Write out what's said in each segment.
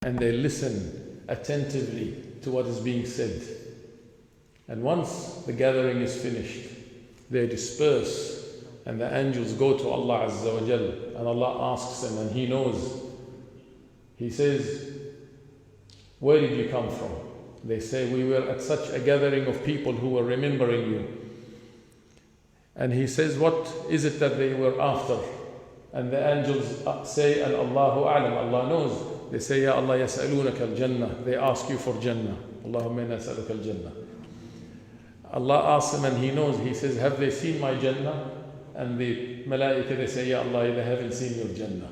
and they listen attentively to what is being said. And once the gathering is finished, they disperse and the angels go to Allah Azza wa Jal, and Allah asks them, and He knows. He says, where did you come from? They say, we were at such a gathering of people who were remembering you. And He says, what is it that they were after? And the angels say, and Allahu A'lam, Allah knows. They say, Ya Allah, yas'alunaka al-Jannah. They ask you for Jannah. Allahumma inna nas'aluka al-Jannah. Allah asks them and He knows. He says, have they seen my Jannah? And the Malaika, they say, Ya Allah, they haven't seen your Jannah.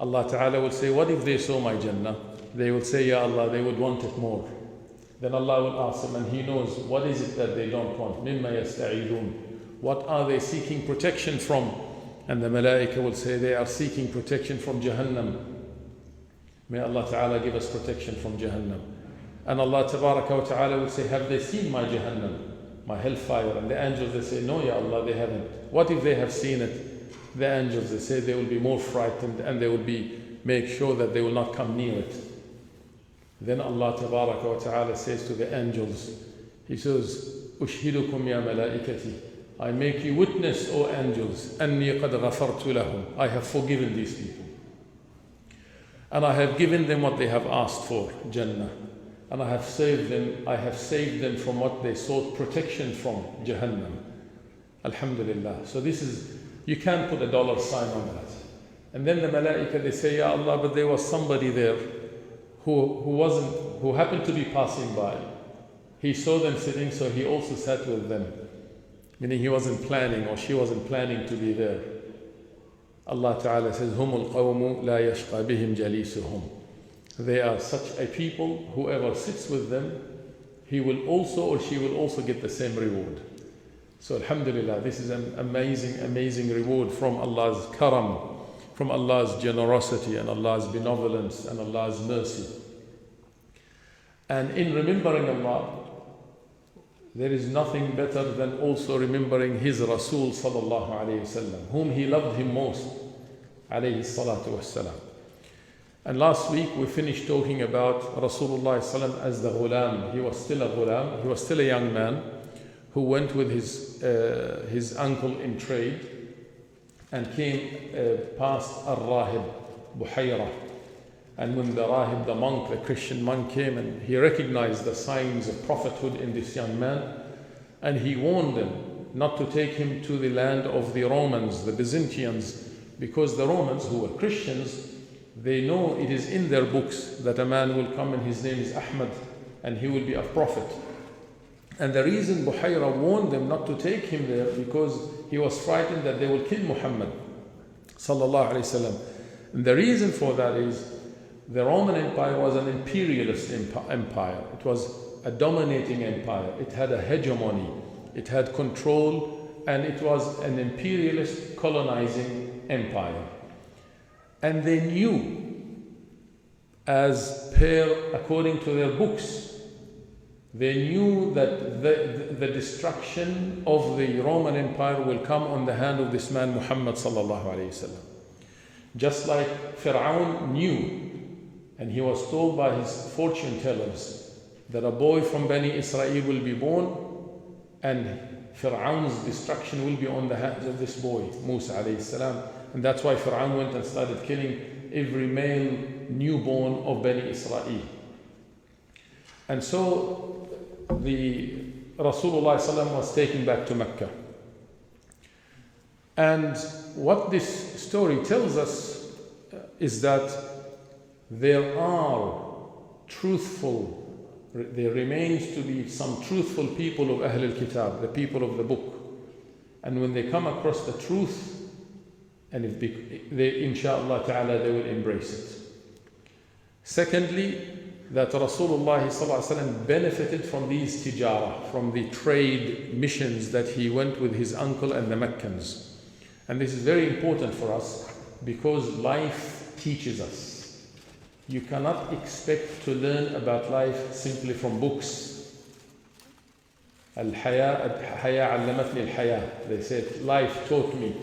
Allah Ta'ala will say, what if they saw my Jannah? They will say, Ya Allah, they would want it more. Then Allah will ask them, and He knows, what is it that they don't want? Mimma yasta'idun. What are they seeking protection from? And the Malaika will say, they are seeking protection from Jahannam. May Allah Ta'ala give us protection from Jahannam. And Allah Tabaraka wa Ta'ala will say, have they seen my Jahannam, my hellfire? And the angels, they say, no, Ya Allah, they haven't. What if they have seen it? The angels, they say, they will be more frightened and they will make sure that they will not come near it. Then Allah Tabaraka wa Ta'ala says to the angels, He says, Ushhidukum ya malaikati. I make you witness, O angels, anni qad ghafartu lahum. I have forgiven these people. And I have given them what they have asked for, Jannah. And I have saved them from what they sought protection from, Jahannam. Alhamdulillah. So this is, you can't put a dollar sign on that. And then the Malaika, they say, Ya Allah, but there was somebody there who happened to be passing by. He saw them sitting, so he also sat with them. Meaning he wasn't planning, or she wasn't planning to be there. Allah Ta'ala says, Humul qawmu la yashqa bihim jalisuhum. They are such a people, whoever sits with them, he will also or she will also get the same reward. So Alhamdulillah, this is an amazing reward from Allah's karam, from Allah's generosity and Allah's benevolence and Allah's mercy. And in remembering Allah, there is nothing better than also remembering His Rasul sallallahu alayhi wasallam, whom He loved Him most, alayhi salatu wassalam. And last week we finished talking about Rasulullah sallam as the ghulam. He was still a ghulam, he was still a young man who went with his uncle in trade and came past Ar-Rahib, Buhayra. And when the Rahib, the monk, the Christian monk came, and he recognized the signs of prophethood in this young man, and he warned them not to take him to the land of the Romans, the Byzantines, because the Romans, who were Christians, they know it is in their books that a man will come and his name is Ahmad and he will be a prophet. And the reason Buhayra warned them not to take him there, because he was frightened that they will kill Muhammad sallallahu alaihi wasallam. And the reason for that is the Roman Empire was an imperialist empire. It was a dominating empire. It had a hegemony. It had control, and it was an imperialist colonizing empire. And they knew, according to their books, they knew that the destruction of the Roman Empire will come on the hand of this man Muhammad sallallahu alayhi wasallam. Just like Fir'aun knew, and he was told by his fortune tellers that a boy from Bani Israel will be born, and Fir'aun's destruction will be on the hands of this boy, Musa alayhi salam. And that's why Fir'aun went and started killing every male newborn of Bani Israel. And so the Rasulullah sallam was taken back to Mecca. And what this story tells us is that there remains to be some truthful people of Ahl al-Kitab, the people of the book. And when they come across the truth, and inshaAllah ta'ala, they will embrace it. Secondly, that Rasulullah sallallahu alaihi wasallam benefited from these tijara, from the trade missions that he went with his uncle and the Meccans. And this is very important for us, because life teaches us. You cannot expect to learn about life simply from books. Al-haya allamatni al-haya. They said, life taught me.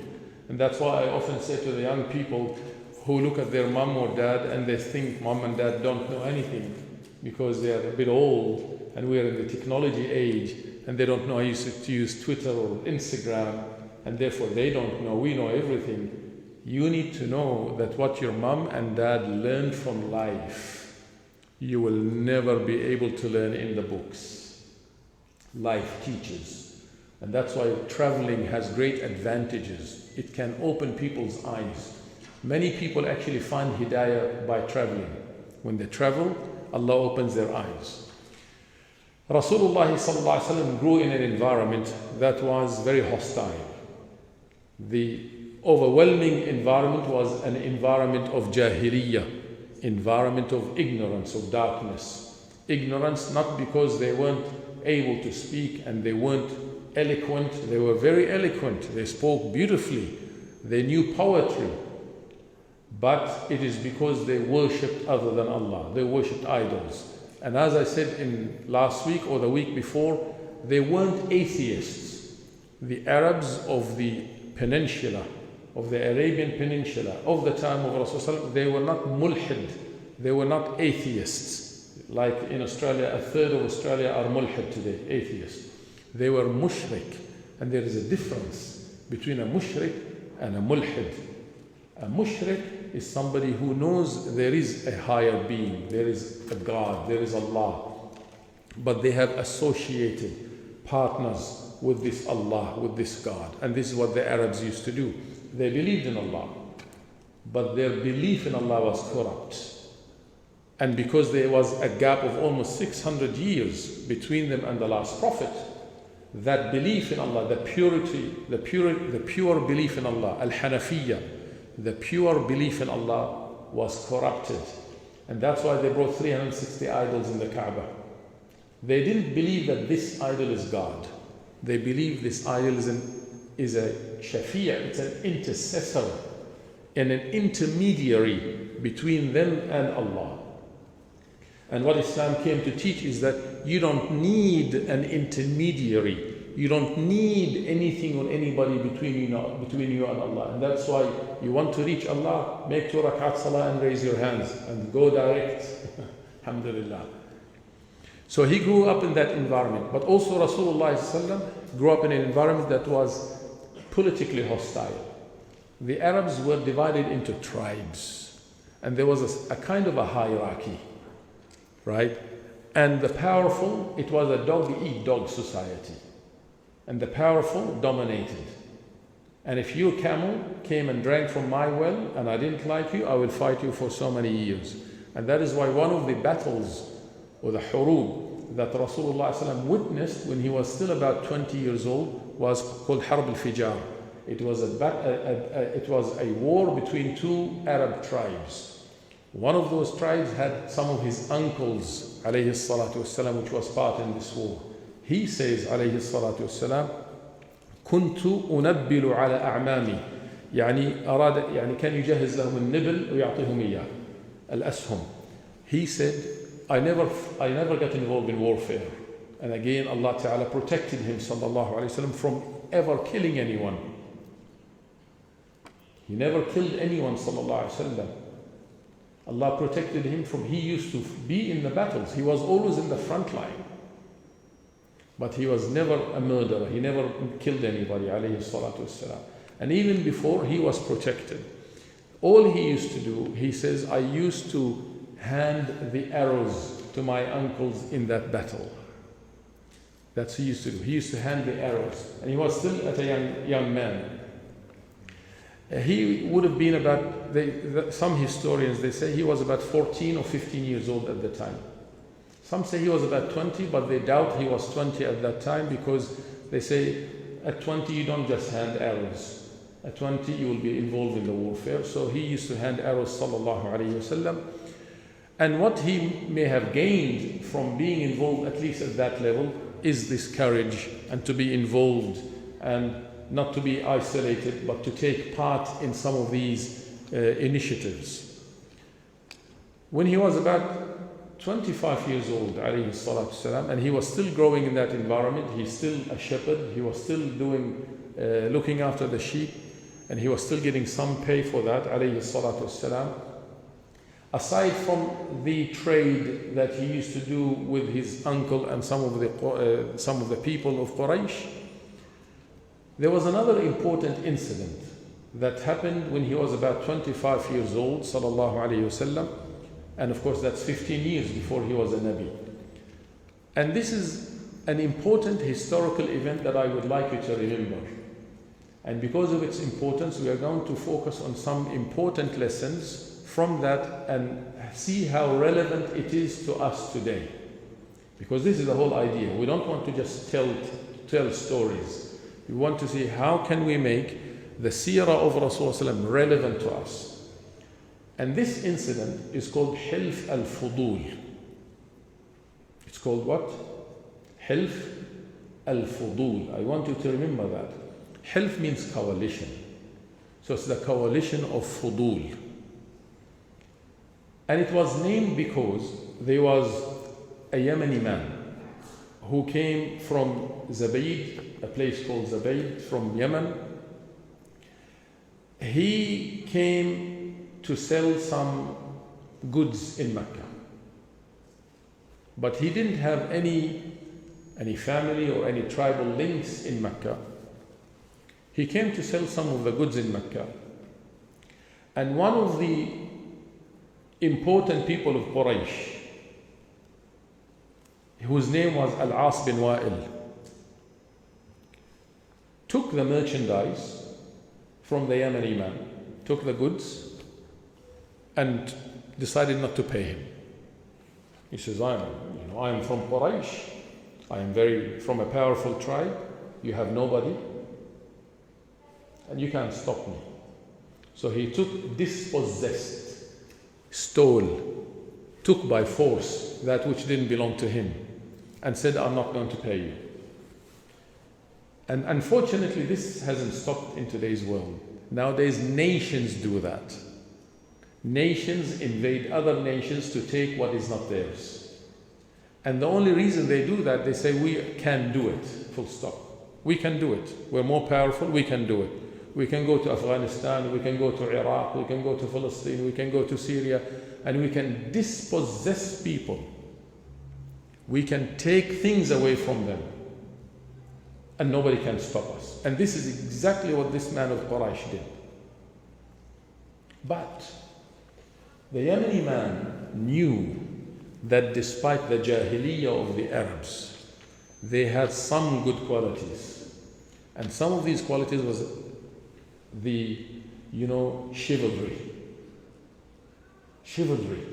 And that's why I often say to the young people who look at their mom or dad and they think mom and dad don't know anything because they are a bit old and we are in the technology age and they don't know how to use Twitter or Instagram and therefore they don't know, we know everything. You need to know that what your mom and dad learned from life, you will never be able to learn in the books. Life teaches. And that's why traveling has great advantages. It can open people's eyes. Many people actually find hidayah by traveling. When they travel, Allah opens their eyes. Rasulullah sallallahu alaihi wasallam grew in an environment that was very hostile. The overwhelming environment was an environment of jahiliyyah, environment of ignorance, of darkness. Ignorance not because they weren't able to speak and they weren't eloquent. They were very eloquent. They spoke beautifully. They knew poetry. But it is because they worshipped other than Allah. They worshipped idols. And as I said in last week or the week before, they weren't atheists. The Arabs of the peninsula, of the Arabian Peninsula, of the time of Rasulullah, they were not mulhid. They were not atheists. Like in Australia, a third of Australia are mulhid today, atheists. They were mushrik. And there is a difference between a mushrik and a mulhid. A mushrik is somebody who knows there is a higher being, there is a God, there is Allah. But they have associated partners with this Allah, with this God. And this is what the Arabs used to do. They believed in Allah, but their belief in Allah was corrupt. And because there was a gap of almost 600 years between them and the last prophet, that belief in Allah, the purity, the pure belief in Allah, al-Hanafiyyah, the pure belief in Allah was corrupted. And that's why they brought 360 idols in the Kaaba. They didn't believe that this idol is God. They believe this idol is a shafi'ah, it's an intercessor and an intermediary between them and Allah. And what Islam came to teach is that you don't need an intermediary. You don't need anything or anybody between you and Allah. And that's why you want to reach Allah, make 2 rakat salah and raise your hands and go direct. Alhamdulillah. So he grew up in that environment. But also Rasulullah ﷺ grew up in an environment that was politically hostile. The Arabs were divided into tribes. And there was a kind of a hierarchy. Right? And the powerful, it was a dog-eat-dog society. And the powerful dominated. And if your camel came and drank from my well and I didn't like you, I will fight you for so many years. And that is why one of the battles or the hurub that Rasulullah ﷺ witnessed when he was still about 20 years old was called Harb al-Fijar. It was a war between two Arab tribes. One of those tribes had some of his uncles, alayhi salatu wasalam, which was part in this war. He says, alayhi salatu wasalam, كنت أنبل على أعمامي يعني كان يجهز لهم النبل ويعطيهم إياه الأسهم. He said, I never got involved in warfare. And again, Allah Ta'ala protected him sallallahu alayhi wasallam from ever killing anyone. He never killed anyone sallallahu alayhi wasallam. Allah protected him from, he used to be in the battles. He was always in the front line. But he was never a murderer. He never killed anybody, alayhi salatu wassalam. And even before, he was protected. All he used to do, he says, I used to hand the arrows to my uncles in that battle. That's what he used to do. He used to hand the arrows. And he was still at a young man. He would have been about, some historians, they say he was about 14 or 15 years old at the time. Some say he was about 20, but they doubt he was 20 at that time because they say at 20 you don't just hand arrows. At 20 you will be involved in the warfare. So he used to hand arrows, sallallahu alayhi wasallam. And what he may have gained from being involved, at least at that level, is this courage and to be involved and not to be isolated, but to take part in some of these initiatives. When he was about 25 years old, alayhi salatu wasalam, and he was still growing in that environment, he's still a shepherd, he was still doing, looking after the sheep, and he was still getting some pay for that, alayhi salatu wassalam. Aside from the trade that he used to do with his uncle and some of the people of Quraysh, there was another important incident that happened when he was about 25 years old, sallallahu alayhi wasallam, and of course that's 15 years before he was a Nabi. And this is an important historical event that I would like you to remember. And because of its importance, we are going to focus on some important lessons from that and see how relevant it is to us today. Because this is the whole idea. We don't want to just tell stories. We want to see how can we make the Seera of Rasulullah relevant to us. And this incident is called Hilf al-Fudul. It's called what? Hilf al-Fudul. I want you to remember that. Hilf means coalition. So it's the coalition of Fudul. And it was named because there was a Yemeni man who came from Zabaid, a place called Zabaid from Yemen. He came to sell some goods in Mecca. But he didn't have any family or any tribal links in Mecca. He came to sell some of the goods in Mecca. And one of the important people of Quraysh, whose name was Al-As bin Wa'il, took the merchandise from the Yemeni man, took the goods, and decided not to pay him. He says, I am from Quraysh, I am from a powerful tribe, you have nobody, and you can't stop me. So he dispossessed, stole, took by force that which didn't belong to him, and said, I'm not going to pay you. And unfortunately, this hasn't stopped in today's world. Nowadays, nations do that. Nations invade other nations to take what is not theirs. And the only reason they do that, they say, we can do it, full stop. We can do it. We're more powerful, we can do it. We can go to Afghanistan, we can go to Iraq, we can go to Palestine, we can go to Syria, and we can dispossess people. We can take things away from them, and nobody can stop us. And this is exactly what this man of Quraysh did. But the Yemeni man knew that despite the Jahiliyyah of the Arabs, they had some good qualities. And some of these qualities was the, chivalry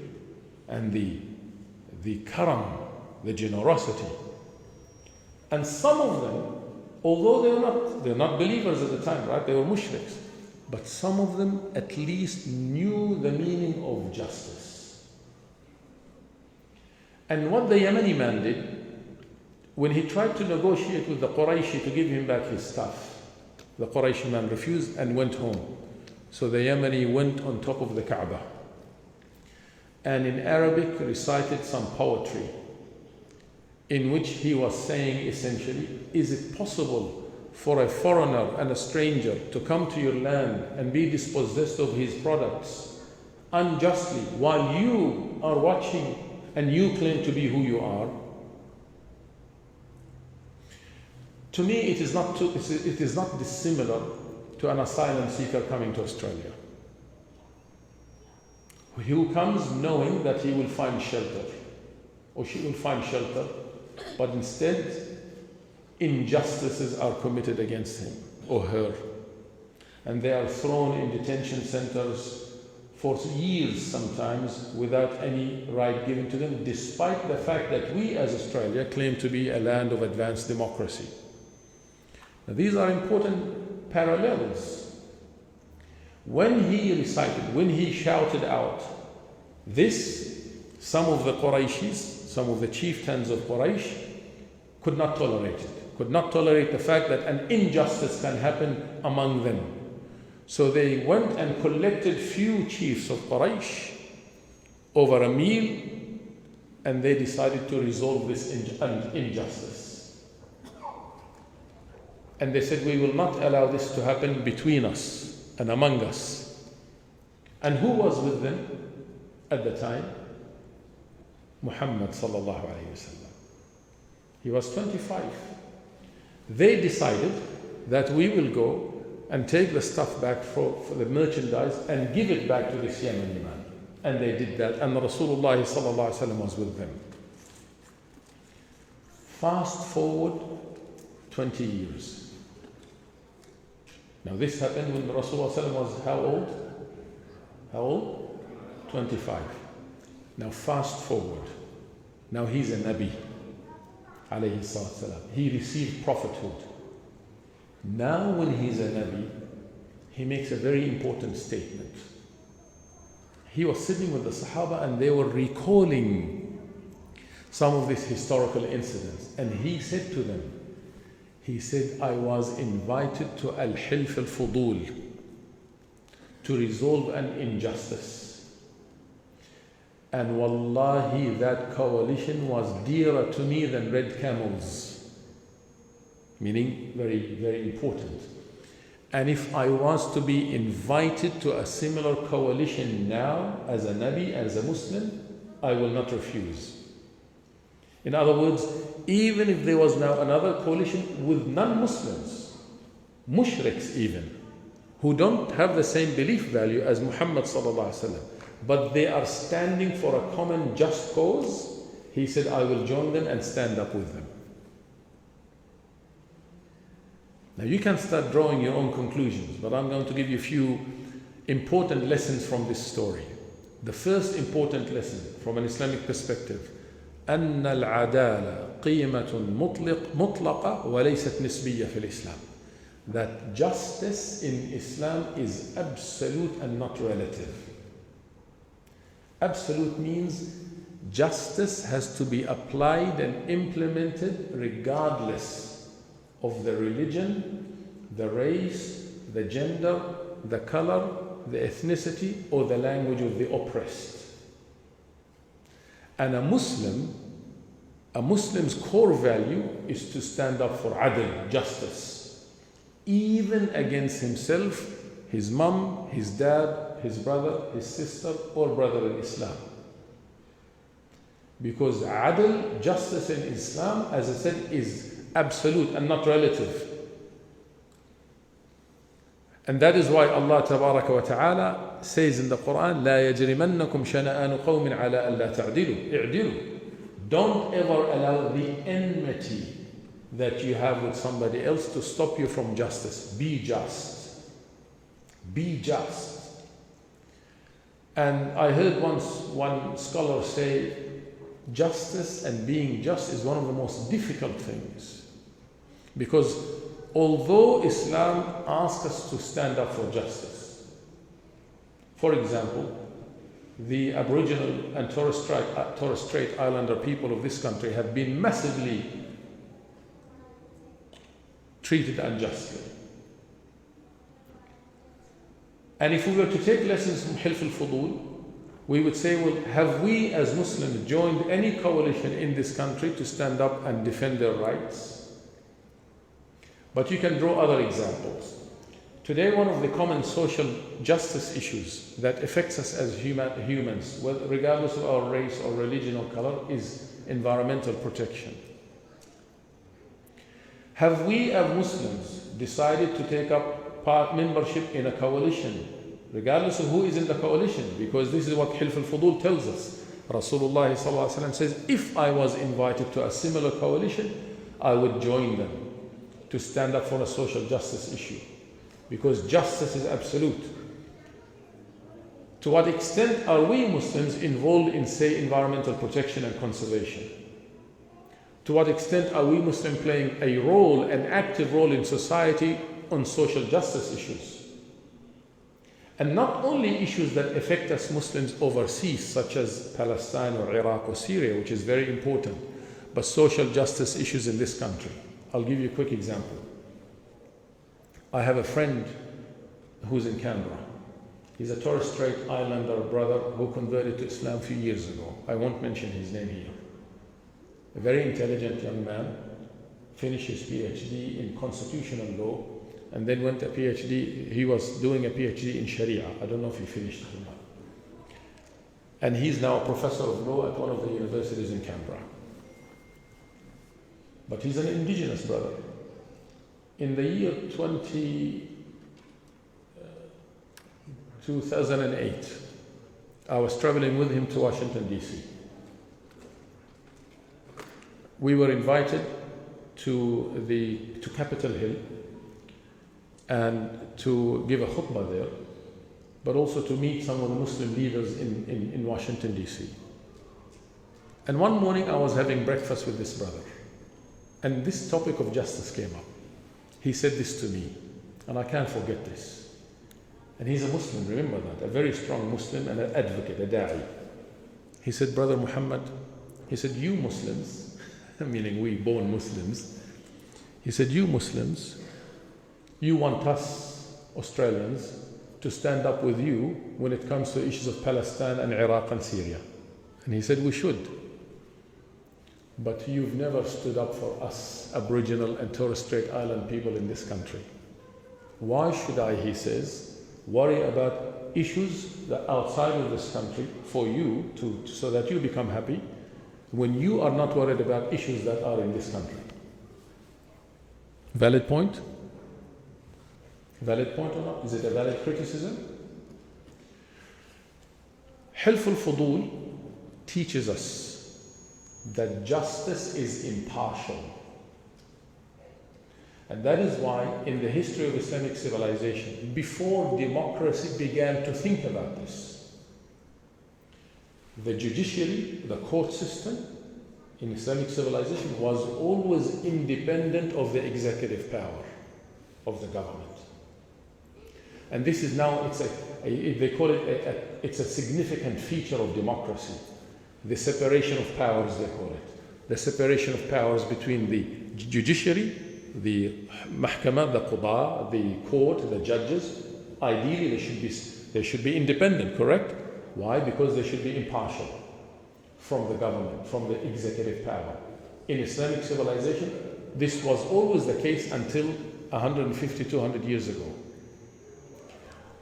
and the karam, the generosity. And some of them, although they're not believers at the time, right? They were mushriks. But some of them at least knew the meaning of justice. And what the Yemeni man did, when he tried to negotiate with the Qurayshi to give him back his stuff, the Qurayshi man refused and went home. So the Yemeni went on top of the Kaaba and in Arabic recited some poetry in which he was saying essentially, is it possible for a foreigner and a stranger to come to your land and be dispossessed of his products unjustly while you are watching and you claim to be who you are? To me, it is not dissimilar to an asylum seeker coming to Australia, who comes knowing that he will find shelter, or she will find shelter, but instead injustices are committed against him or her, and they are thrown in detention centers for years sometimes without any right given to them, despite the fact that we as Australia claim to be a land of advanced democracy. Now, these are important parallels. When he shouted out this, some of the Qurayshis, some of the chieftains of Quraysh could not tolerate it, could not tolerate the fact that an injustice can happen among them. So they went and collected few chiefs of Quraysh over a meal, and they decided to resolve this injustice. And they said, we will not allow this to happen between us. and among us. And who was with them at the time? Muhammad sallallahu alayhi wasallam. He was 25. They decided that we will go and take the stuff back for the merchandise and give it back to this Yemeni man. And they did that, and Rasulullah sallallahu alayhi wasallam was with them. Fast forward 20 years. Now this happened when Rasulullah sallallahu alayhi wasallam was how old? How old? 25. Now fast forward. Now he's a Nabi, alayhi salam. He received prophethood. Now when he's a Nabi, he makes a very important statement. He was sitting with the Sahaba and they were recalling some of these historical incidents. And he said to them, he said, I was invited to Al-Hilf al-Fudul, to resolve an injustice. And wallahi, that coalition was dearer to me than red camels. Meaning very, very important. And if I was to be invited to a similar coalition now as a Nabi, as a Muslim, I will not refuse. In other words, even if there was now another coalition with non-Muslims, mushriks even, who don't have the same belief value as Muhammad sallallahu alaihi wasallam, but they are standing for a common just cause, he said, I will join them and stand up with them. Now you can start drawing your own conclusions, but I'm going to give you a few important lessons from this story. The first important lesson from an Islamic perspective, أن العدالة قيمة مطلقة وليست نسبية في الإسلام. That justice in Islam is absolute and not relative. Absolute means justice has to be applied and implemented regardless of the religion, the race, the gender, the color, the ethnicity, or the language of the oppressed. And a Muslim's core value is to stand up for adl, justice, even against himself, his mom, his dad, his brother, his sister, or brother in Islam. Because adl, justice in Islam, as I said, is absolute and not relative. And that is why Allah tabaraka wa ta'ala says in the Quran, لا يجرمنكم شنآن قوم على ألا تعدلوا اعدلوا. Don't ever allow the enmity that you have with somebody else to stop you from justice. Be just. Be just. And I heard once one scholar say, justice and being just is one of the most difficult things. Because although Islam asks us to stand up for justice, for example, the Aboriginal and Torres Strait Islander people of this country have been massively treated unjustly. And if we were to take lessons from Hilf al-Fudul, we would say, well, have we as Muslims joined any coalition in this country to stand up and defend their rights? But you can draw other examples. Today, one of the common social justice issues that affects us as humans, regardless of our race or religion or color, is environmental protection. Have we as Muslims decided to take up membership in a coalition, regardless of who is in the coalition? Because this is what Hilf al-Fudul tells us. Rasulullah sallallahu alaihi wasallam says, if I was invited to a similar coalition, I would join them to stand up for a social justice issue. Because justice is absolute. To what extent are we Muslims involved in, say, environmental protection and conservation? To what extent are we Muslims playing a role, an active role in society on social justice issues? And not only issues that affect us Muslims overseas, such as Palestine or Iraq or Syria, which is very important, but social justice issues in this country. I'll give you a quick example. I have a friend who's in Canberra. He's a Torres Strait Islander brother who converted to Islam a few years ago. I won't mention his name here. A very intelligent young man, finished his PhD in constitutional law, and then went a PhD. He was doing a PhD in Sharia. I don't know if he finished it or not. And he's now a professor of law at one of the universities in Canberra. But he's an indigenous brother. In the year 2008, I was traveling with him to Washington, D.C. We were invited to Capitol Hill and to give a khutbah there, but also to meet some of the Muslim leaders in Washington, D.C. And one morning I was having breakfast with this brother, and this topic of justice came up. He said this to me, and I can't forget this. And he's a Muslim, remember that, a very strong Muslim and an advocate, a da'i. He said, Brother Muhammad, he said, you Muslims, meaning we born Muslims, he said, you Muslims, you want us, Australians, to stand up with you when it comes to issues of Palestine and Iraq and Syria. And he said, we should. But you've never stood up for us, Aboriginal and Torres Strait Island people in this country. Why should I, he says, worry about issues that are outside of this country for you, so that you become happy, when you are not worried about issues that are in this country? Valid point? Valid point or not? Is it a valid criticism? Hilf al-Fudul teaches us that justice is impartial. And that is why in the history of Islamic civilization, before democracy began to think about this, the judiciary, the court system in Islamic civilization was always independent of the executive power of the government. And this is now, they call it, it's a significant feature of democracy. The separation of powers, they call it. The separation of powers between the judiciary, the mahkamah, the qada, the court, the judges. Ideally, they should be independent, correct? Why? Because they should be impartial from the government, from the executive power. In Islamic civilization, this was always the case until 150, 200 years ago,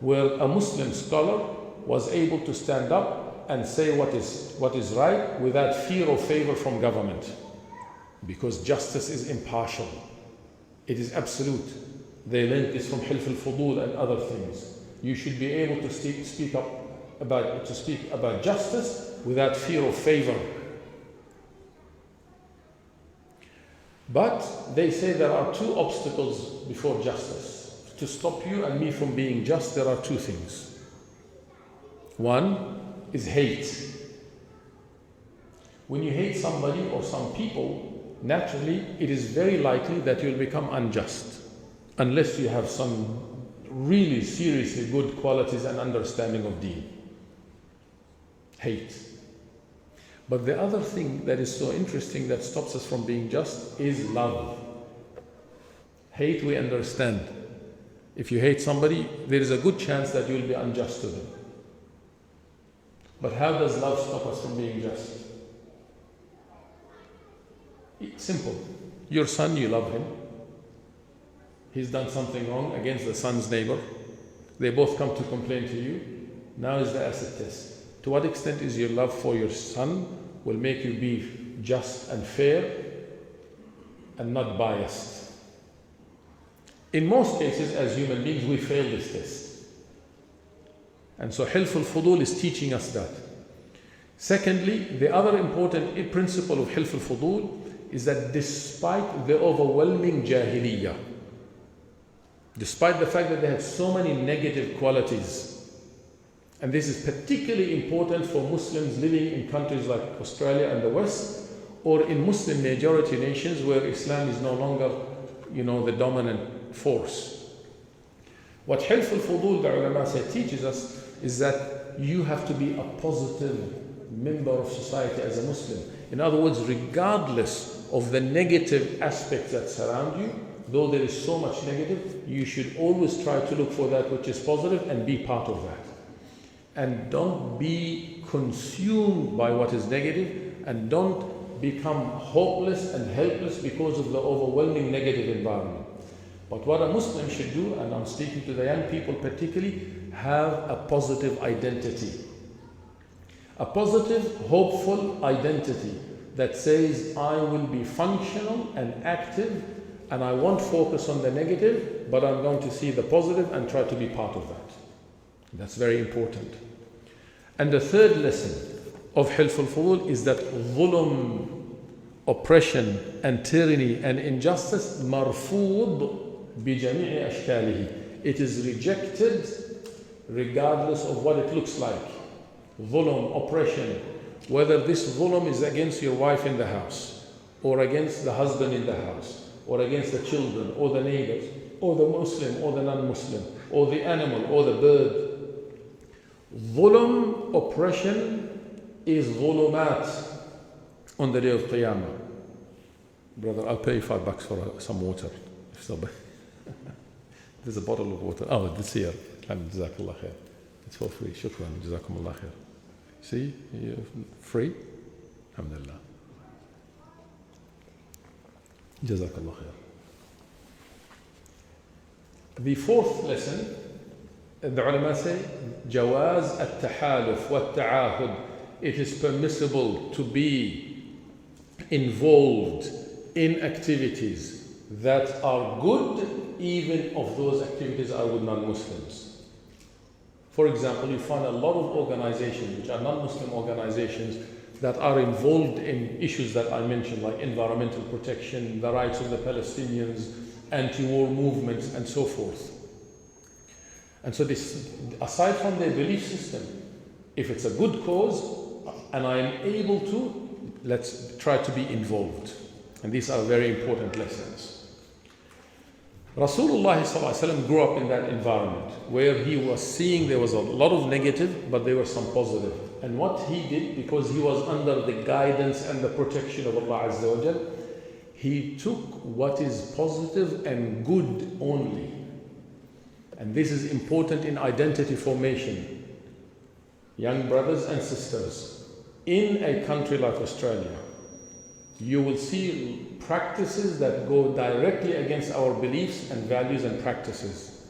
where a Muslim scholar was able to stand up and say what is right without fear or favor from government, because justice is impartial. It is absolute. They learned this from Hilf al-Fudul and other things. You should be able to speak about justice without fear or favor. But they say there are two obstacles before justice. To stop you and me from being just, there are two things. One is hate. When you hate somebody or some people, naturally it is very likely that you'll become unjust, unless you have some really seriously good qualities and understanding of deen. Hate. But the other thing that is so interesting that stops us from being just is love. Hate, we understand. If you hate somebody, there is a good chance that you'll be unjust to them. But how does love stop us from being just? It's simple. Your son, you love him. He's done something wrong against the son's neighbor. They both come to complain to you. Now is the acid test. To what extent is your love for your son will make you be just and fair and not biased? In most cases, as human beings, we fail this test. And so Hilf al-Fudul is teaching us that. Secondly, the other important principle of Hilf al-Fudul is that despite the overwhelming jahiliyyah, despite the fact that they had so many negative qualities, and this is particularly important for Muslims living in countries like Australia and the West, or in Muslim majority nations where Islam is no longer, the dominant force. What Hilf al-Fudul, the ulama say, teaches us is that you have to be a positive member of society as a Muslim. In other words, regardless of the negative aspects that surround you, though there is so much negative, you should always try to look for that which is positive and be part of that. And don't be consumed by what is negative, and don't become hopeless and helpless because of the overwhelming negative environment. But what a Muslim should do, and I'm speaking to the young people particularly, have a positive identity. A positive, hopeful identity that says, I will be functional and active, and I won't focus on the negative, but I'm going to see the positive and try to be part of that. That's very important. And the third lesson of Hilf al-Fudul is that dhulm, oppression and tyranny and injustice, marfood bijami'i ashkalihi. It is rejected regardless of what it looks like. Dhulm, oppression, whether this dhulm is against your wife in the house, or against the husband in the house, or against the children, or the neighbors, or the Muslim, or the non-Muslim, or the animal, or the bird. Dhulm, oppression, is dhulumat on the day of Qiyamah. Brother, I'll pay you $5 for some water. There's a bottle of water. Oh, it's here. Jazakallah khair. It's for free. Shukran. Jazakumullah khair. See? You're free? Alhamdulillah. Jazakallah khair. The fourth lesson, the ulama say, Jawaz at-tahaluf wa-ta'ahud. It is permissible to be involved in activities that are good, even if those activities are with non-Muslims. For example, you find a lot of organizations, which are non-Muslim organizations, that are involved in issues that I mentioned, like environmental protection, the rights of the Palestinians, anti-war movements, and so forth. And so this, aside from their belief system, if it's a good cause, and I am able to, let's try to be involved. And these are very important lessons. Rasulullah ﷺ grew up in that environment where he was seeing there was a lot of negative, but there was some positive. And what he did, because he was under the guidance and the protection of Allah Azza wa Jal, he took what is positive and good only. And this is important in identity formation. Young brothers and sisters, in a country like Australia, you will see practices that go directly against our beliefs and values and practices.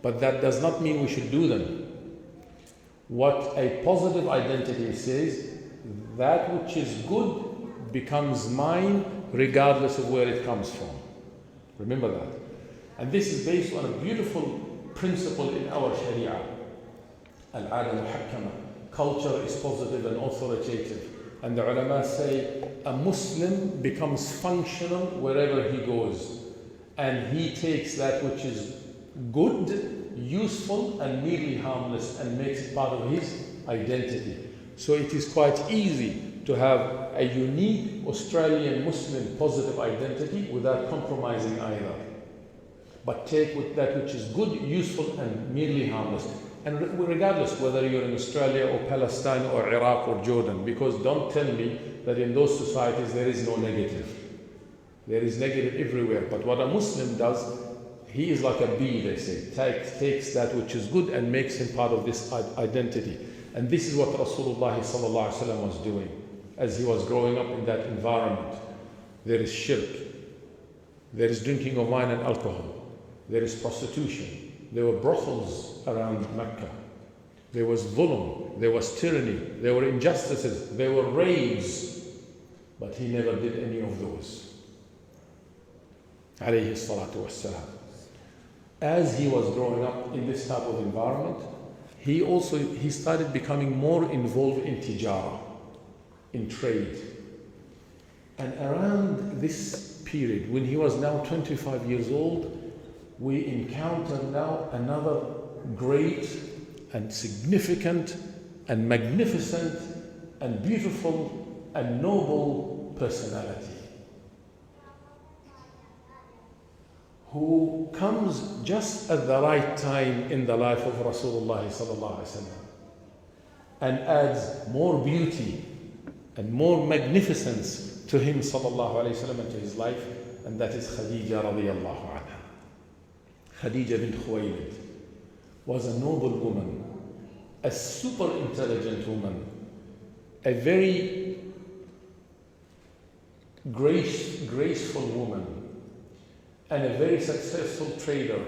But that does not mean we should do them. What a positive identity says, that which is good becomes mine regardless of where it comes from. Remember that. And this is based on a beautiful principle in our Sharia. Al-'ada muhakkama. Culture is positive and authoritative. And the ulama say a Muslim becomes functional wherever he goes. And he takes that which is good, useful, and merely harmless and makes it part of his identity. So it is quite easy to have a unique Australian Muslim positive identity without compromising either. But take with that which is good, useful, and merely harmless. And regardless whether you're in Australia or Palestine or Iraq or Jordan, because don't tell me that in those societies there is no negative. There is negative everywhere. But what a Muslim does, he is like a bee, they say, takes that which is good and makes him part of this identity. And this is what Rasulullah ﷺ was doing as he was growing up in that environment. There is shirk, there is drinking of wine and alcohol, there is prostitution. There were brothels around Mecca. There was dhulm, there was tyranny, there were injustices, there were raids. But he never did any of those. Alayhi salatu wassalam. As he was growing up in this type of environment, he started becoming more involved in tijara, in trade. And around this period, when he was now 25 years old, we encounter now another great and significant and magnificent and beautiful and noble personality who comes just at the right time in the life of Rasulullah sallallahu alaihi wasallam and adds more beauty and more magnificence to him sallallahu alaihi wasallam and to his life, and that is Khadija radiyallahu anha. Khadija bint Khuwaylid was a noble woman, a super intelligent woman, a very graceful woman, and a very successful trader,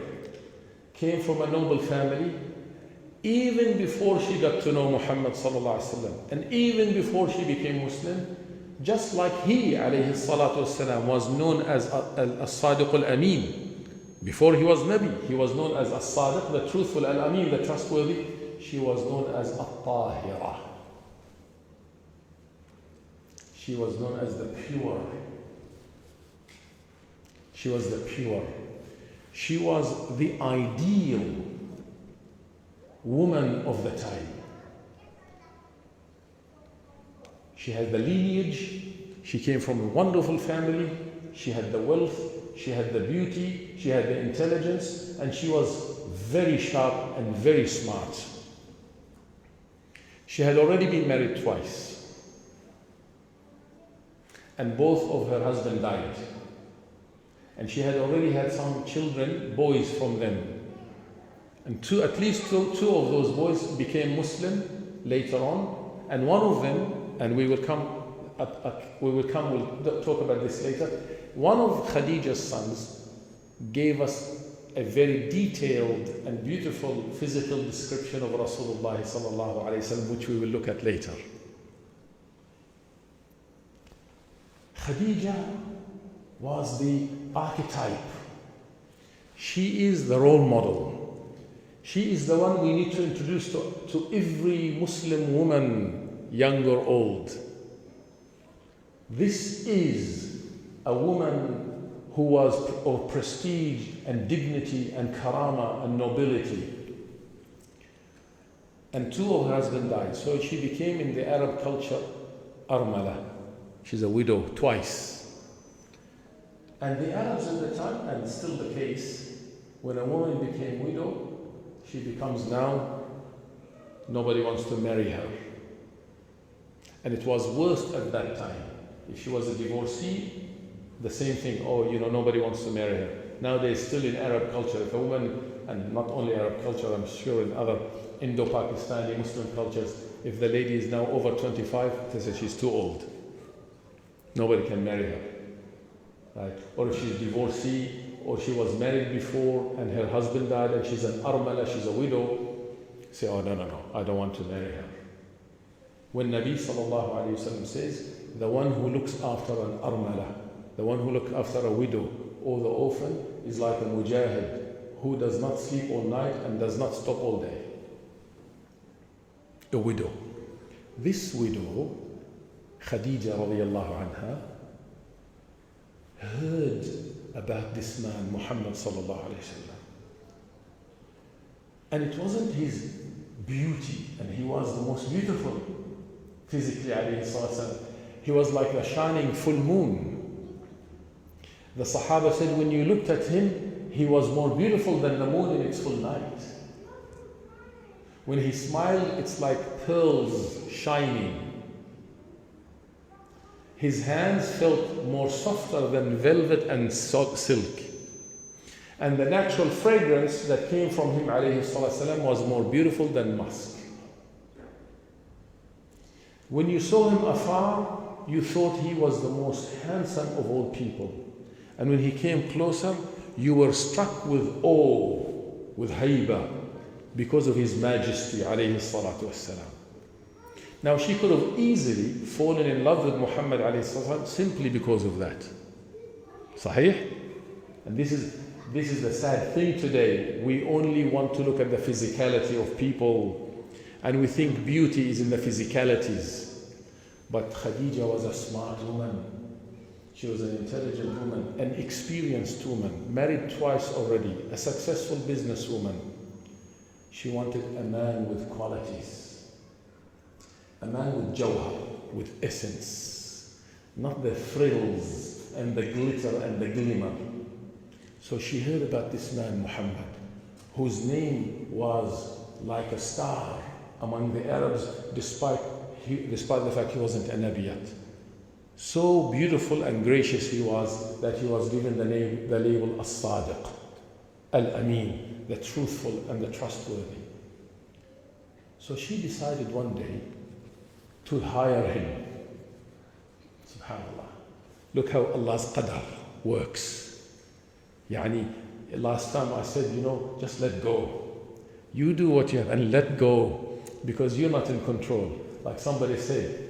came from a noble family, even before she got to know Muhammad sallallahu alaihi wasallam, and even before she became Muslim, just like he alayhi salatu wasalam was known as as-Sadiq al-Amin. Before he was Nabi, he was known as as-Sadiq, the truthful, al-Amin, the trustworthy. She was known as at-Tahira. She was known as the pure. She was the pure. She was the ideal woman of the time. She had the lineage, she came from a wonderful family, she had the wealth, she had the beauty, she had the intelligence, and she was very sharp and very smart. She had already been married twice, and both of her husbands died. And she had already had some children, boys from them. And at least two of those boys became Muslim later on, and one of them, and we'll talk about this later. One of Khadija's sons gave us a very detailed and beautiful physical description of Rasulullah sallallahu alaihi wasallam, which we will look at later. Khadija was the archetype. She is the role model. She is the one we need to introduce to every Muslim woman, young or old. This is a woman who was of prestige and dignity and karama and nobility. And two of her husbands died, so she became in the Arab culture armala. She's a widow twice. And the Arabs at the time, and still the case, when a woman became widow, she becomes now, nobody wants to marry her. And it was worse at that time. If she was a divorcee, the same thing, nobody wants to marry her. Nowadays, still in Arab culture, if a woman, and not only Arab culture, I'm sure in other Indo-Pakistani Muslim cultures, if the lady is now over 25, they say she's too old. Nobody can marry her. Right? Or if she's divorcee, or she was married before and her husband died and she's an armala, she's a widow, say, oh no, I don't want to marry her. When Nabi sallallahu alayhi wasallam says, the one who looks after an armala, the one who looks after a widow or the orphan is like a mujahid who does not sleep all night and does not stop all day. A widow. This widow, Khadija radiallahu anha, heard about this man, Muhammad sallallahu alayhi wasallam. And it wasn't his beauty, and he was the most beautiful physically alayhi sallam. He was like the shining full moon. The Sahaba said when you looked at him, he was more beautiful than the moon in its full night. When he smiled, it's like pearls shining. His hands felt more softer than velvet and silk. And the natural fragrance that came from him alayhi sallam was more beautiful than musk. When you saw him afar, you thought he was the most handsome of all people. And when he came closer, you were struck with awe, with haiba, because of his majesty alayhi salatu wassalam. Now she could have easily fallen in love with Muhammad alayhi salatu simply because of that. Sahih? And this is the sad thing today. We only want to look at the physicality of people, and we think beauty is in the physicalities. But Khadija was a smart woman. She was an intelligent woman, an experienced woman, married twice already, a successful businesswoman. She wanted a man with qualities, a man with jawhar, with essence, not the frills and the glitter and the glimmer. So she heard about this man, Muhammad, whose name was like a star among the Arabs, despite the fact he wasn't a Nabi yet. So beautiful and gracious he was that he was given the label As-Sadiq, Al-Amin, the truthful and the trustworthy. So she decided one day to hire him. SubhanAllah. Look how Allah's qadar works. Yani, last time I said, just let go. You do what you have and let go, because you're not in control. Like somebody said,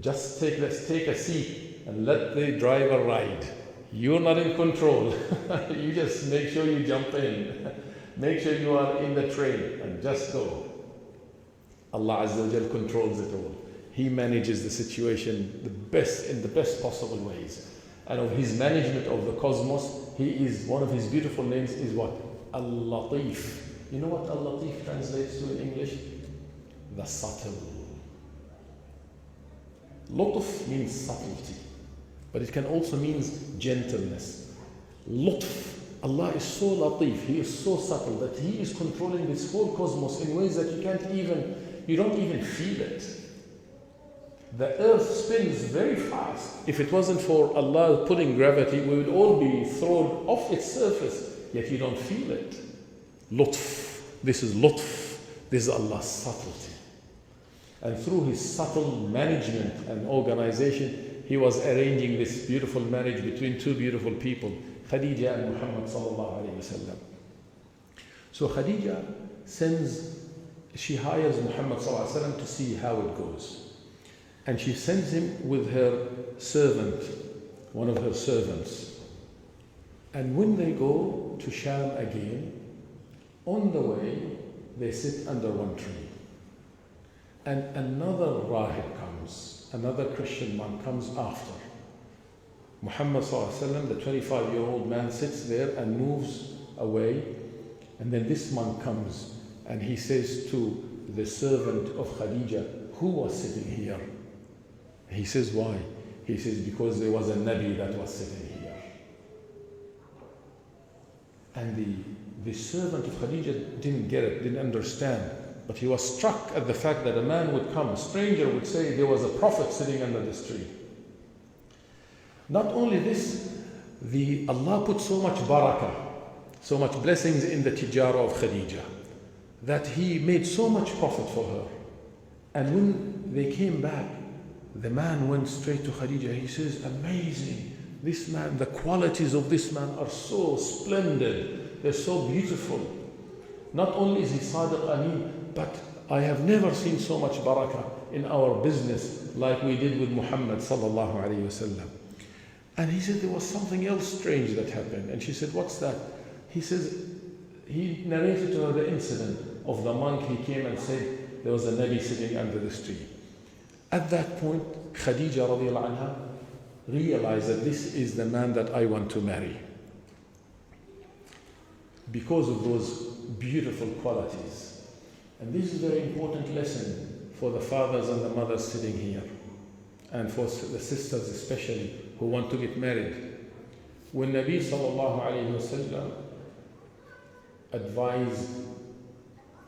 let's take a seat and let the driver ride. You're not in control. You just make sure you jump in. Make sure you are in the train and just go. Allah Azza wa Jal controls it all. He manages the situation in the best possible ways. And of His management of the cosmos, one of His beautiful names is what? Al-Latif. You know what Al-Latif translates to in English? The subtle. Lutf means subtlety, but it can also mean gentleness. Lutf. Allah is so latif, He is so subtle that He is controlling this whole cosmos in ways that you don't even feel it. The earth spins very fast. If it wasn't for Allah putting gravity, we would all be thrown off its surface, yet you don't feel it. Lutf. This is lutf. This is Allah's subtlety. And through His subtle management and organization, He was arranging this beautiful marriage between two beautiful people, Khadija and Muhammad sallallahu alayhi wasallam. So Khadija she hires Muhammad sallallahu alayhi wasallam to see how it goes. And she sends him with her servant, one of her servants. And when they go to Sham again, on the way, they sit under one tree. And another rahib comes, another Christian monk comes after. Muhammad sallallahu alayhi wasallam, the 25-year-old man, sits there and moves away. And then this monk comes and he says to the servant of Khadija, who was sitting here? He says, why? He says, because there was a Nabi that was sitting here. And the servant of Khadija didn't get it, didn't understand. But he was struck at the fact that a man would come, a stranger would say, there was a prophet sitting under this tree. Not only this, Allah put so much barakah, so much blessings in the tijara of Khadija, that He made so much profit for her. And when they came back, the man went straight to Khadija. He says, amazing, this man, the qualities of this man are so splendid, they're so beautiful. Not only is he Sadiq Ameen, but I have never seen so much barakah in our business like we did with Muhammad sallallahu alayhi wasallam. And he said there was something else strange that happened. And she said, what's that? He says, he narrated to her the incident of the monk. He came and said there was a Nabi sitting under this tree. At that point, Khadija radiallahu anha realized that this is the man that I want to marry, because of those beautiful qualities. And this is a very important lesson for the fathers and the mothers sitting here, and for the sisters especially who want to get married. When Nabi sallallahu alayhi wasallam advised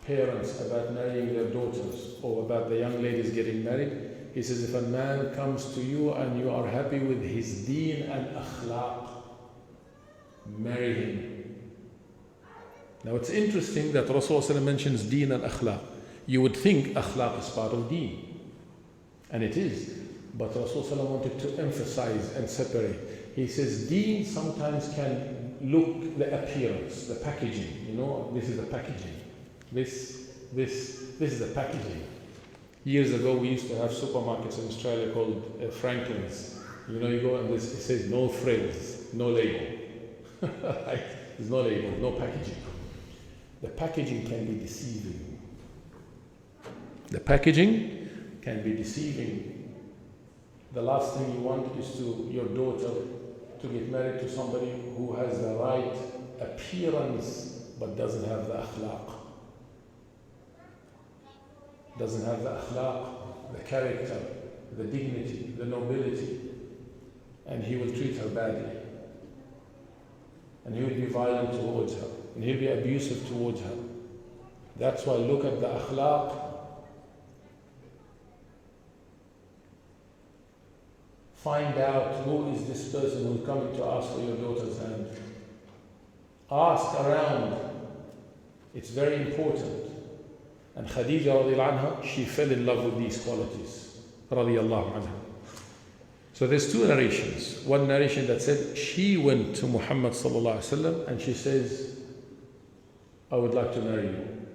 parents about marrying their daughters or about the young ladies getting married, he says, if a man comes to you and you are happy with his deen and akhlaq, marry him. Now it's interesting that Rasulullah mentions deen and akhlaq. You would think akhlaq is part of deen, and it is. But Rasulullah wanted to emphasize and separate. He says deen sometimes can look the appearance, the packaging. This is the packaging. This is the packaging. Years ago, we used to have supermarkets in Australia called Franklin's. You go and it says no frills, no label. Right? There's no label, no packaging. The packaging can be deceiving. The packaging can be deceiving. The last thing you want is your daughter to get married to somebody who has the right appearance but doesn't have the akhlaq. Doesn't have the akhlaq, the character, the dignity, the nobility, and he will treat her badly. And he will be violent towards her, and he'll be abusive towards her. That's why look at the akhlaq. Find out who is this person who's coming to ask for your daughter's hand. Ask around. It's very important. And Khadija radiallahu anha, she fell in love with these qualities. Radiallahu anha. So there's two narrations. One narration that said she went to Muhammad sallallahu alaihi wasallam and she says, I would like to marry you.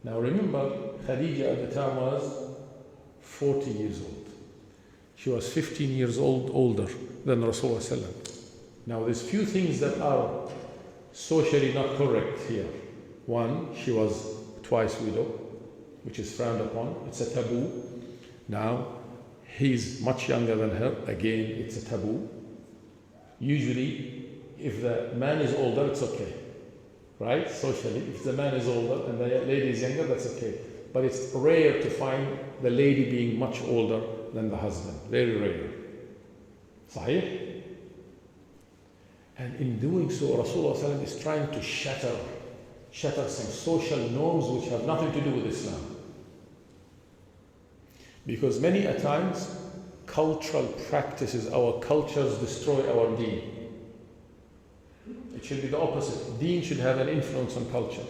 Now remember, Khadija at the time was 40 years old. She was 15 years older than Rasulullah sallallahu alaihi wasallam. Now there's few things that are socially not correct here. One, she was twice widow, which is frowned upon. It's a taboo. Now, he's much younger than her. Again, it's a taboo. Usually, if the man is older, it's okay. Right? Socially, if the man is older and the lady is younger, that's okay. But it's rare to find the lady being much older than the husband. Very rare. Sahih? And in doing so, Rasulullah is trying to shatter some social norms which have nothing to do with Islam. Because many a times, cultural practices, our cultures destroy our deen. It should be the opposite. Deen should have an influence on culture.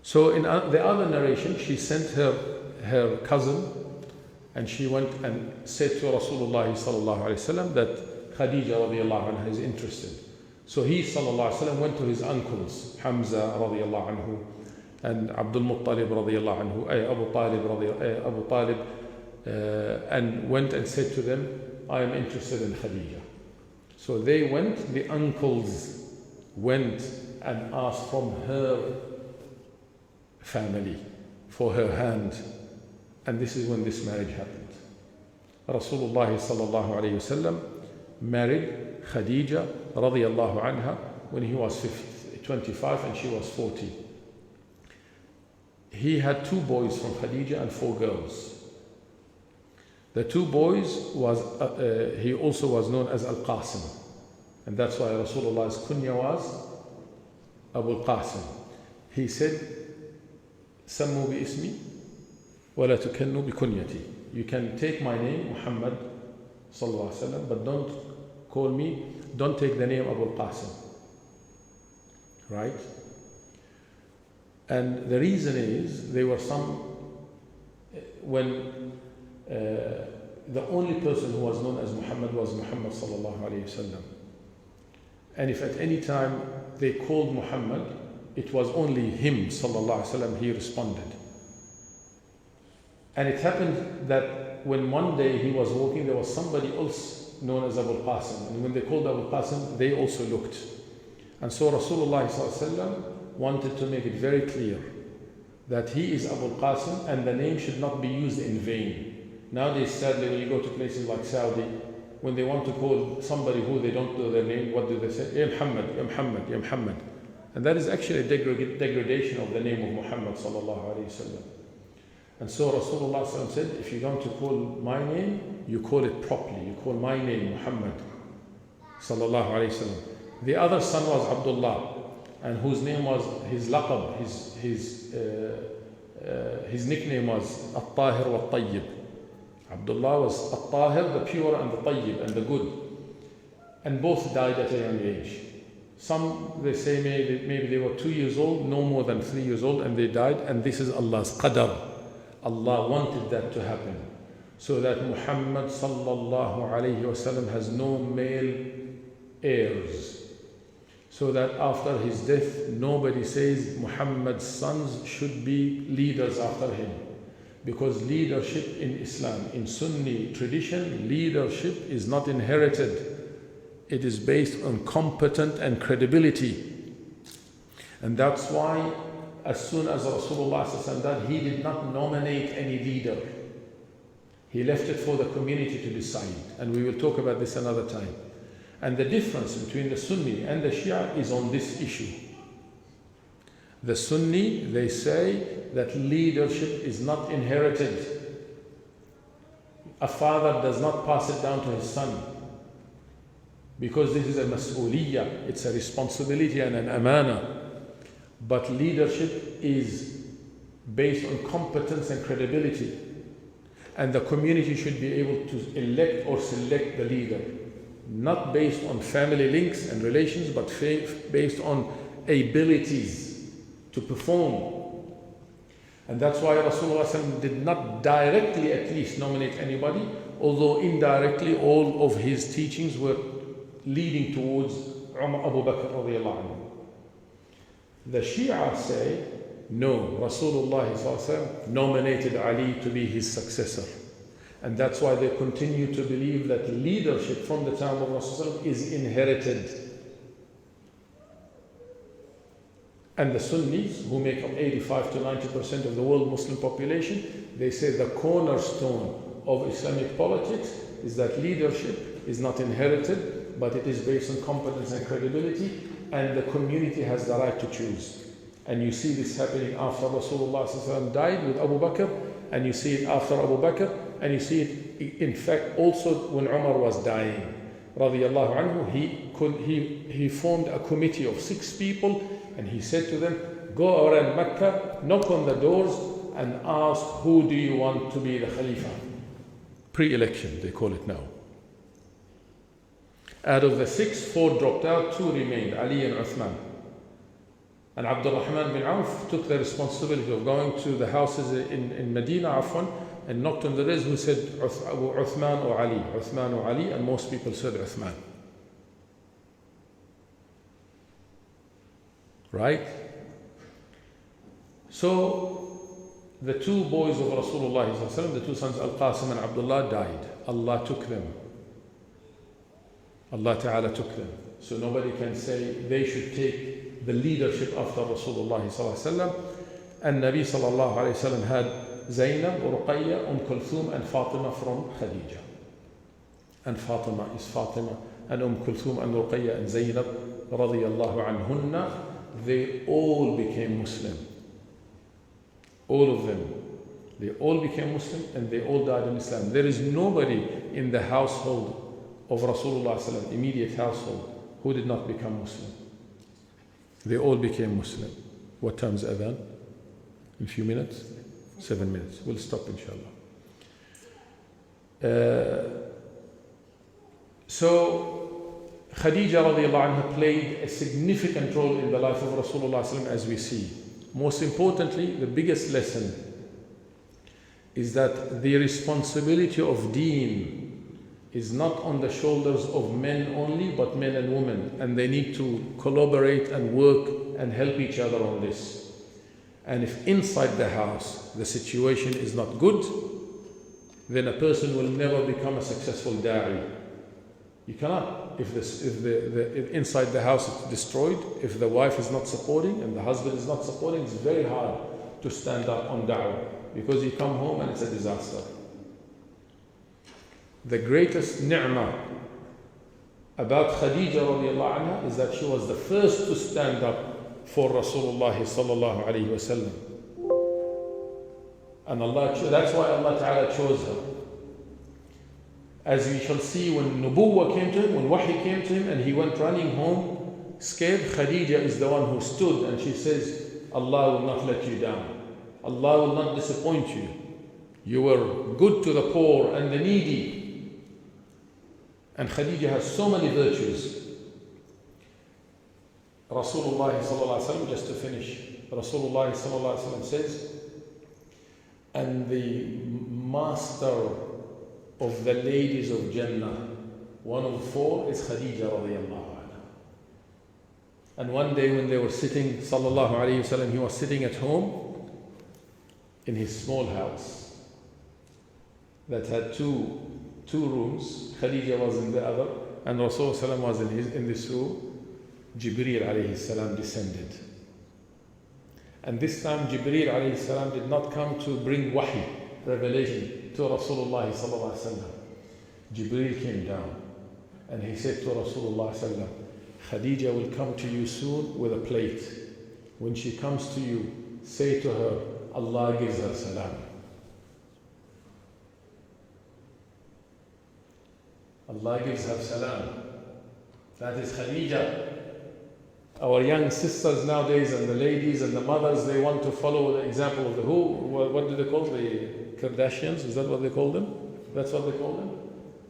So in the other narration, she sent her cousin and she went and said to Rasulullah sallallahu alaihi wasallam that Khadija radiallahu anha is interested. So he sallallahu alaihi wasallam went to his uncles, Hamza radiallahu anhu, and Abdul Muttalib radiallahu anhu, Abu Talib, and went and said to them, I am interested in Khadija. So they went, the uncles went and asked from her family for her hand. And this is when this marriage happened. Rasulullah sallallahu alayhi wasallam married Khadija radiallahu anha when he was 25 and she was 40. He had 2 boys from Khadija and 4 girls. The 2 boys he also was known as Al-Qasim. And that's why Rasulullah's kunya was Abu Al-Qasim. He said, Sammu bi ismi wa la tukannu bi kunyati. You can take my name, Muhammad sallallahu alaihi wasallam, but don't take the name Abu Al-Qasim. Right? And the reason is, there were when the only person who was known as Muhammad was Muhammad sallallahu alayhi wasallam. And if at any time they called Muhammad, it was only him sallallahu alayhi wasallam, he responded. And it happened that when one day he was walking, there was somebody else known as Abu Qasim. And when they called Abu Qasim, they also looked. And so Rasulullah sallallahu alayhi wasallam wanted to make it very clear that he is Abu Qasim and the name should not be used in vain. Nowadays, sadly, when you go to places like Saudi, when they want to call somebody who they don't know their name, what do they say? Ya Muhammad, Ya Muhammad, Ya Muhammad. And that is actually a degradation of the name of Muhammad sallallahu alayhi wasallam. And so Rasulullah sallallahu said, if you're going to call my name, you call it properly. You call my name Muhammad sallallahu alayhi wasallam. The other son was Abdullah, and whose name was his laqab, his nickname was At-Tahir wa At-Tayyib. Abdullah was At-Tahir, the pure, and the Tayyib, and the good. And both died at a young age. Some, they say maybe they were 2 years old, no more than 3 years old, and they died. And this is Allah's qadar. Allah wanted that to happen, so that Muhammad sallallahu alayhi wasallam has no male heirs. So that after his death, nobody says Muhammad's sons should be leaders after him. Because leadership in Islam, in Sunni tradition, leadership is not inherited. It is based on competence and credibility. And that's why as soon as Rasulullah died, he did not nominate any leader. He left it for the community to decide. And we will talk about this another time. And the difference between the Sunni and the Shia is on this issue. The Sunni, they say that leadership is not inherited. A father does not pass it down to his son, because this is a mas'uliyah, it's a responsibility and an amana. But leadership is based on competence and credibility. And the community should be able to elect or select the leader, not based on family links and relations, but based on abilities to perform. And that's why Rasulullah ﷺ did not directly at least nominate anybody, although indirectly all of his teachings were leading towards Abu Bakr radiallahu anhu. The Shia say, no, Rasulullah ﷺ nominated Ali to be his successor. And that's why they continue to believe that leadership from the time of Rasulullah is inherited. And the Sunnis, who make up 85 to 90% of the world Muslim population, they say the cornerstone of Islamic politics is that leadership is not inherited, but it is based on competence and credibility, and the community has the right to choose. And you see this happening after Rasulullah ﷺ died with Abu Bakr, and you see it after Abu Bakr, and you see it in fact also when Umar was dying. Radiallahu anhu, he formed a committee of 6 people, and he said to them, go around Mecca, knock on the doors, and ask, who do you want to be the Khalifa? Pre-election, they call it now. Out of the 6, 4 dropped out, 2 remained, Ali and Uthman. And Abdurrahman bin Auf took the responsibility of going to the houses in Medina, and knocked on the doors, who said Uthman or Ali, Uthman or Ali, and most people said Uthman. Right? So, the 2 boys of Rasulullah, the 2 sons, Al-Qasim and Abdullah, died. Allah took them. Allah Ta'ala took them. So nobody can say they should take the leadership after Rasulullah ﷺ. And Nabi sallallahu alayhi wa sallam had Zainab, Ruqayya, Kulthum, and Fatima from Khadija. And Fatima is Fatima, and Kulthum and Ruqayya and Zainab radiyallahu anhunna, they all became Muslim. All of them. They all became Muslim and they all died in Islam. There is nobody in the household of Rasulullah ﷺ, immediate household, who did not become Muslim. They all became Muslim. What time is Adhan? In a few minutes? 7 minutes. We'll stop inshallah. So Khadija radiallahu anha played a significant role in the life of Rasulullah ﷺ, as we see. Most importantly, the biggest lesson is that the responsibility of deen is not on the shoulders of men only, but men and women, and they need to collaborate and work and help each other on this. And if inside the house the situation is not good, then a person will never become a successful da'i. You cannot. If inside the house is destroyed, if the wife is not supporting and the husband is not supporting, it's very hard to stand up on da'wah, because you come home and it's a disaster. The greatest ni'mah about Khadija radiallahu anha is that she was the first to stand up for Rasulullah sallallahu alayhi wa sallam. And that's why Allah Ta'ala chose her. As we shall see, when Nubuwwah came to him, when Wahy came to him and he went running home scared, Khadija is the one who stood and she says, Allah will not let you down. Allah will not disappoint you. You were good to the poor and the needy. And Khadija has so many virtues. Rasulullah sallallahu alaihi wasallam, just to finish, Rasulullah sallallahu alaihi wasallam says, and the master of the ladies of Jannah, one of 4 is Khadija radiallahu anha. And one day when they were sitting, sallallahu alayhi wasallam, he was sitting at home in his small house that had two rooms. Khadija was in the other, and Rasulullah was in this room. Jibreel alayhi salam descended. And this time Jibreel alayhi salam did not come to bring wahy, revelation, to Rasulullah sallallahu alaihi wasallam. Jibreel came down and he said to Rasulullah sallallahu alaihi wasallam, Khadija will come to you soon with a plate. When she comes to you, say to her, Allah gives her salam. Allah gives her salam. That is Khadija. Our young sisters nowadays and the ladies and the mothers, they want to follow the example of the who? What do they call the Kardashians? Is that what they call them? That's what they call them?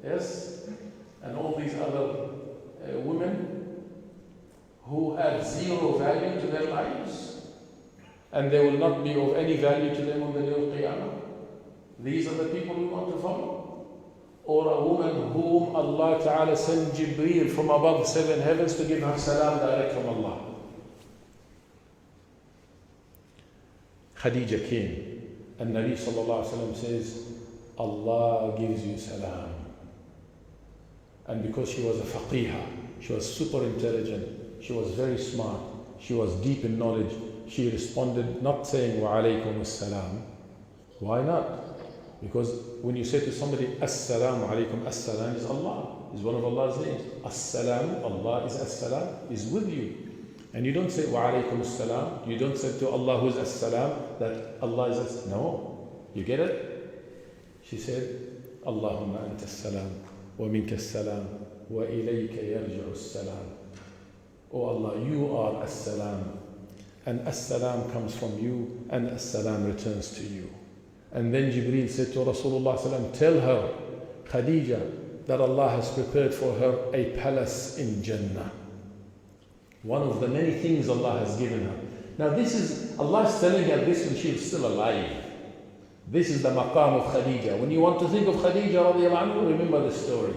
Yes? And all these other women who add zero value to their lives. and they will not be of any value to them on the day of Qiyamah. These are the people we want to follow. Or a woman whom Allah Ta'ala sent Jibreel from above 7 heavens to give her salam direct from Allah. Khadija came, and Nabi Sallallahu Alaihi Wasallam says, Allah gives you salam. And because she was a faqihah, she was super intelligent, she was very smart, she was deep in knowledge, she responded not saying wa alaykum as-salam. Why not? Because when you say to somebody assalamu alaykum, as-salam is Allah, is one of Allah's names. As-salam, Allah is as-salam, is with you. And you don't say wa alaykum as-salam, you don't say to Allah who is as-salam that Allah is as. No. You get it? She said, Allahumma anta as-salam wa minka as-salam wa ilayka yarji'u as-salam. Oh Allah, you are as-salam, and as-salam comes from you, and as-salam returns to you. And then Jibreel said to Rasulullah sallam, tell her, Khadija, that Allah has prepared for her a palace in Jannah. One of the many things Allah has given her. Now this is, Allah is telling her this when she is still alive. This is the maqam of Khadija. When you want to think of Khadija radiallahu anhu, remember this story.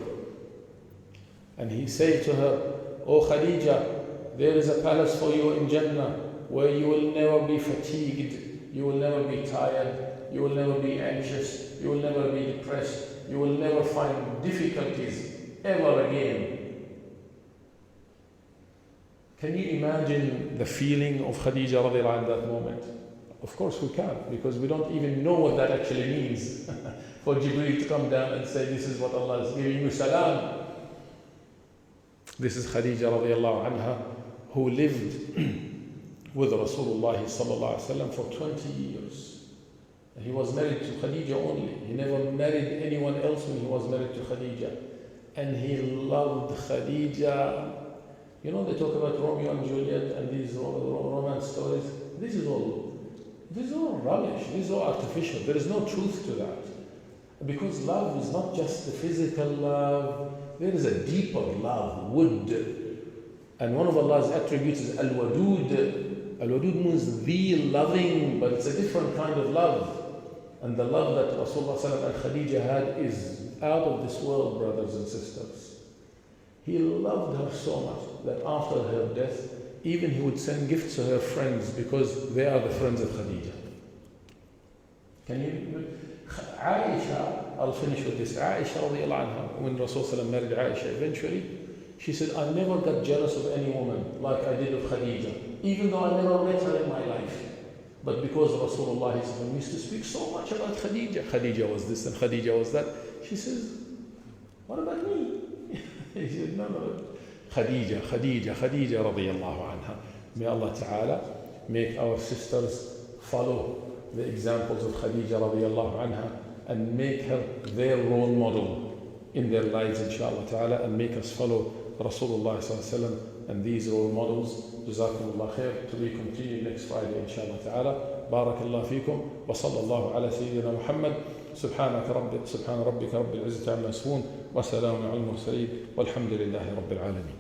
And he said to her, oh Khadija, there is a palace for you in Jannah where you will never be fatigued, you will never be tired, you will never be anxious, you will never be depressed, you will never find difficulties ever again. Can you imagine the feeling of Khadija radiallahu anha at that moment? Of course we can't, because we don't even know what that actually means. For Jibreel to come down and say, this is what Allah is giving you, salam. This is Khadija radiallahu anha, who lived with Rasulullah sallallahu alaihi wasallam for 20 years. He was married to Khadija only. He never married anyone else when he was married to Khadija. And he loved Khadija. You know, they talk about Romeo and Juliet and these romance stories. This is all rubbish. This is all artificial. There is no truth to that. Because love is not just the physical love. There is a deeper love, wood. And one of Allah's attributes is al-wadud. Al-wadud means the loving, but it's a different kind of love. And the love that Rasulullah ﷺ and Khadija had is out of this world, brothers and sisters. He loved her so much that after her death, even he would send gifts to her friends because they are the friends of Khadija. Can you? Aisha, I'll finish with this. Aisha radiallahu anha, when Rasulullah married Aisha eventually, she said, I never got jealous of any woman like I did of Khadija, even though I never met her in my life. But because Rasulullah used to speak so much about Khadija, Khadija was this and Khadija was that, she says, what about me? He said, no. Khadija radiallahu anha. May Allah Ta'ala make our sisters follow the examples of Khadija radiallahu anha and make her their role model in their lives, inshallah ta'ala, and make us follow Rasulullah sallallahu alaihi wasallam and these role models. Jazakumullah khair. To be continued next Friday, inshallah ta'ala. Barakallah fikum. Wa sallallahu ala Sayyidina Muhammad. سبحان ربك رب العزة عما يصفون وسلام على المرسلين والحمد لله رب العالمين.